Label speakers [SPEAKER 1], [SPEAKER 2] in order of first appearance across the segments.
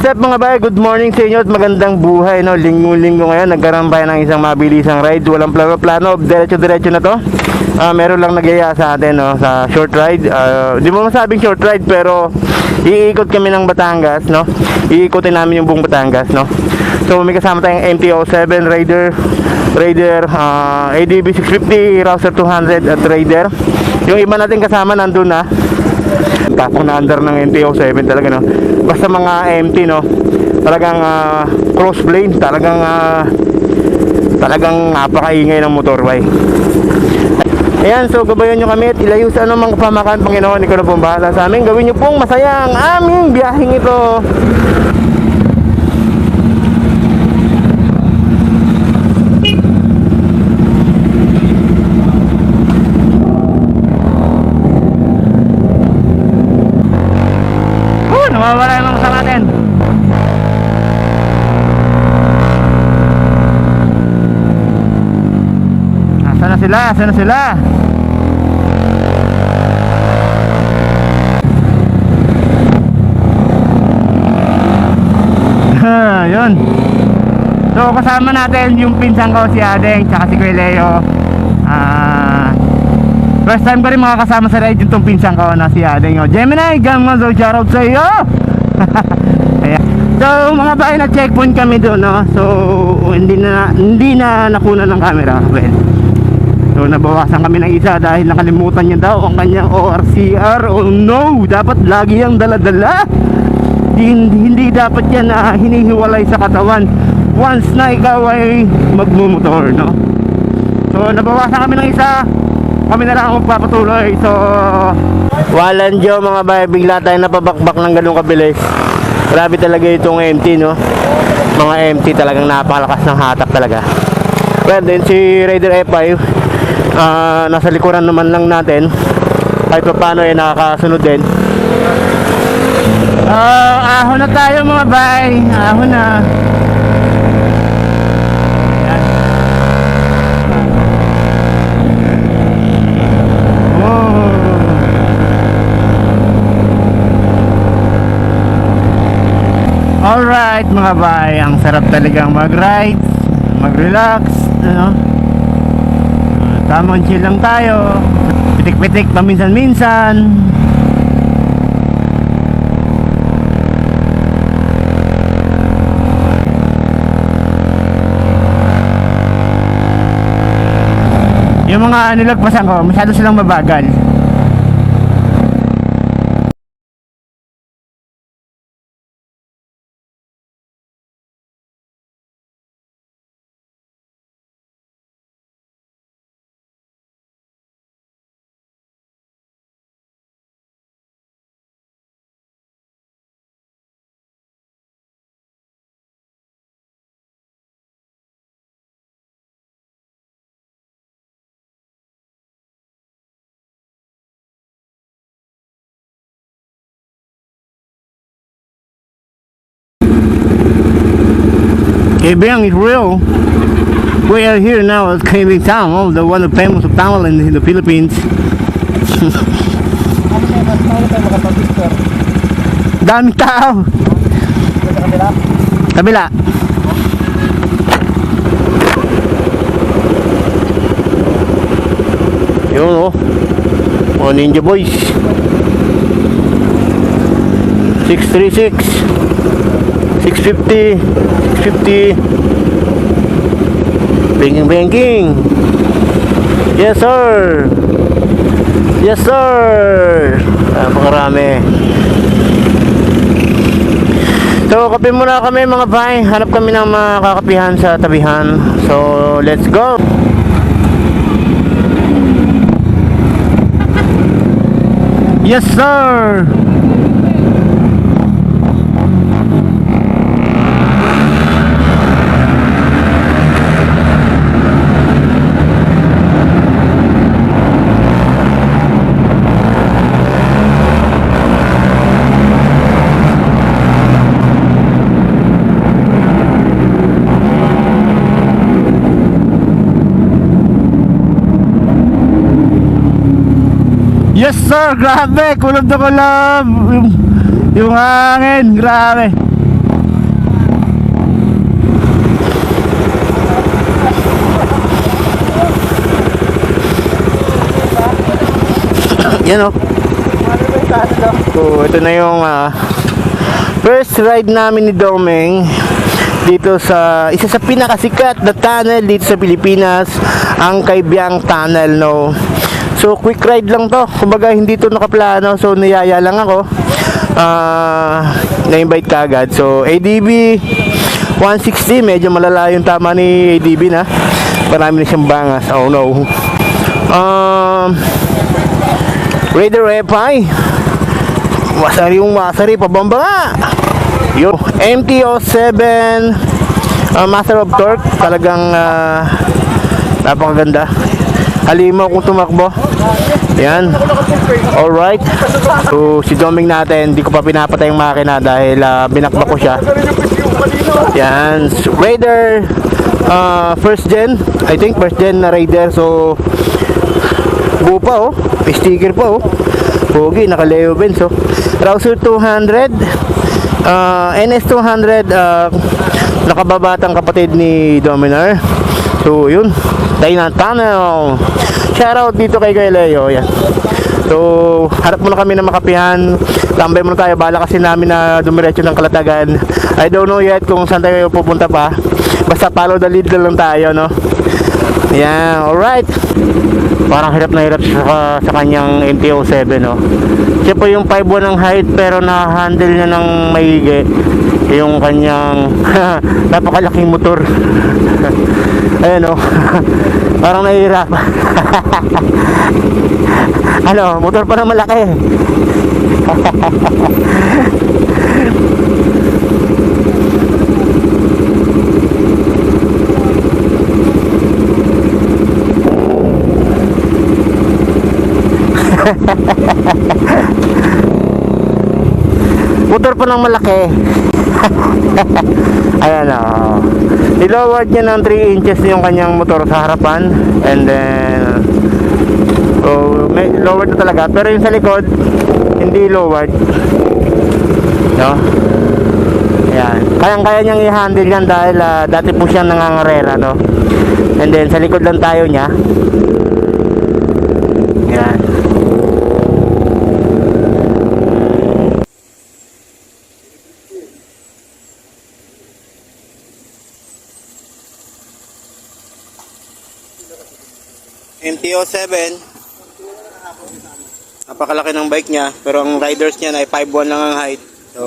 [SPEAKER 1] What's up mga bay? Good morning sa inyo at magandang buhay, no? Linggo-linggo ngayon, nagkaroon tayo ng isang mabilisang ride. Walang plano-plano, diretso-diretso na to. Meron lang nagyaya sa atin, no? Sa short ride. Di mo masabing short ride, pero iikot kami ng Batangas, no? Iikotin namin yung buong Batangas, no? So may kasama tayong MT-07 Raider, ADB 650, Rouser 200 at Raider. Yung iba natin kasama nandun na. Tapos na under ng MT-07 talaga, no? Basta mga MT, no? Talagang cross lane, talagang napakaingay ng motorbike. Ayan, so gabayan nyo kami at ilayo sa anumang pamakan, Panginoon. Ikaw na pong bahala sa amin. Gawin nyo pong masaya ang aming biyaheng ito. Nawawala yung mga sa natin. Asan na sila? Asan na sila? Yun. So kasama natin yung pinsan ko, si Adeng, tsaka si Kuya Leo. First time ko rin makakasama sa ride yung pinsan ko na si Adeng. Gemini, gamma, so shoutout sa iyo. Ayan. So mga bahay na checkpoint kami doon, no? So hindi na nakuna ng camera. Well, so nabawasan kami ng isa dahil nakalimutan niya daw ang kanyang ORCR. Oh no, dapat lagi yung dala-dala. Hindi dapat yan na hinihiwalay sa katawan once na ikaw ay magmumotor, no? So nabawasan kami ng isa, kami na lang ang magpapatuloy. So walang Diyo mga bahay, bigla tayo napabakbak ng ganung kabilis. Grabe talaga itong MT, no? Mga MT talagang napakalakas ng hatak talaga. Well, then si Raider F5 nasa likuran naman lang natin. Kahit pa paano ay nakakasunod din. Ahon na tayo mga bay. Ahon na. Alright mga bay, ang sarap talagang mag-ride, mag-relax, ano? Tamang chill lang tayo. Pitik-pitik paminsan-minsan. Yung mga nilagpasan ko, masyado silang mabagal. Kebang is real. We are here now at Kebang Town, the one of the famous town in the Philippines. Daming tao. Kabila. Yun, oh. Mga Ninja Boys. 636 650 banking. Yes sir. Yes sir. Napakarami. So kape muna kami mga bay. Hanap kami ng makakapihan sa tabihan. So let's go. Yes sir. Yes sir, grabe, kulob na kulob. Yung hangin, grabe. Yan o. So, ito na yung first ride namin ni Domeng dito sa isa sa pinakasikat na tunnel dito sa Pilipinas, ang Kaibiyang Tunnel, no. So quick ride lang to, kumbaga hindi to nakaplano, so niyaya lang ako, na-invite ka agad. So ADB 160, medyo malala yung tama ni ADB na, marami na siyang bangas. Oh no. Raider FI, masari pabamba nga. Yo, MT-07 Master of Torque, talagang napakaganda. Halimaw kung tumakbo. Yan. Alright. So si Doming natin, hindi ko pa pinapatay yung makina dahil binakbak ko siya. Yan. Raider first gen, I think first gen na Raider. So buo pa oh, sticker pa oh, pogi, naka Leo Benz oh. Rouser 200, NS 200, nakababatang kapatid ni Dominar. So yun, Dainan Tunnel. Shoutout dito kay Leo. Yan. So harap muna kami ng Makapihan, tambay muna tayo, bala kasi namin na dumiretso ng Kalatagan. I don't know yet kung saan tayo pupunta pa, basta follow the lead lang tayo, no. Yan, alright. Parang hirap na hirap sa kanyang MT-07, no. Siya po yung 5'1 ang height, pero na-handle niya ng maigi yung kanyang napakalaking motor. Ayan o. Parang nahihirap. Ano, motor pa na malaki. Motor pa ng malaki. Ayan o. Niloward niya ng 3 inches yung kanyang motor sa harapan. And then so may lowered na talaga. Pero yung sa likod hindi lowered, no? Ayan. Kayang-kaya niyang i-handle yan dahil dati po siyang nangangarera, no? And then sa likod lang tayo niya. Ayan. MT-07, napakalaki ng bike niya, pero ang riders niya ay 5'1 lang ang height. So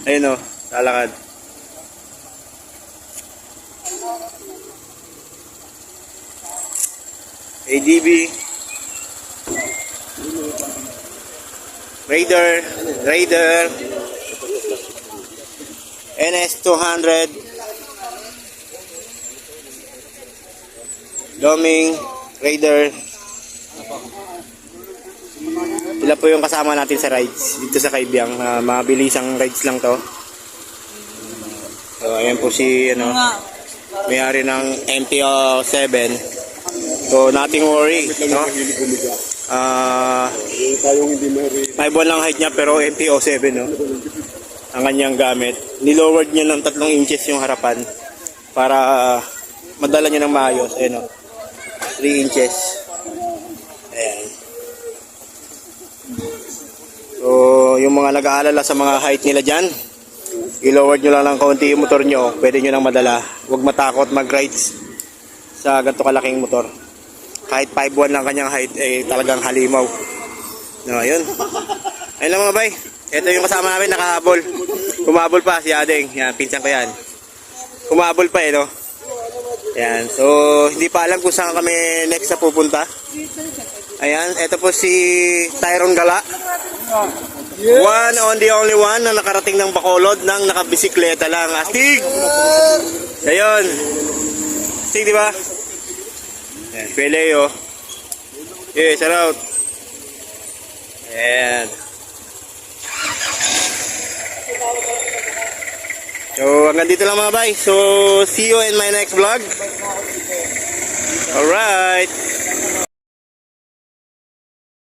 [SPEAKER 1] ayun o, lalakad. ADB Raider NS 200 Doming Raider. Sila po yung kasama natin sa rides dito sa Kaibiyang. Mabilisang rides lang to. So ayan po si may-ari ng MT-07. So nothing worry, no? 5'1 lang height niya, pero MT-07, no? Ang kanyang gamit. Nilowered niya ng 3 inches yung harapan para madala niya ng maayos. Ayan, no? 3 inches. Ayan. So yung mga nag-aalala sa mga height nila dyan, i-lowered nyo lang ng konti yung motor nyo, pwede nyo nang madala. Huwag matakot mag-rides sa ganito kalaking motor. Kahit 5'1 lang kanyang height, eh talagang halimaw. No, ayun. Ayun lang mga bay. Ito yung kasama namin, nakahabol. Kumabol pa si Adeng. Yan, pinsan ko yan. Kumabol pa no. Yan, so hindi pa alam kung saan kami next na pupunta. Ayan, ito po si Tyron Gala. One on the only one na nakarating ng Bacolod ng nakabisikleta lang. Astig! Ayun. Astig, di ba? Ayan, Peleo. Yeah, shout out. Ayan. So, hanggang dito lang mga bay. So, see you in my next vlog. Alright.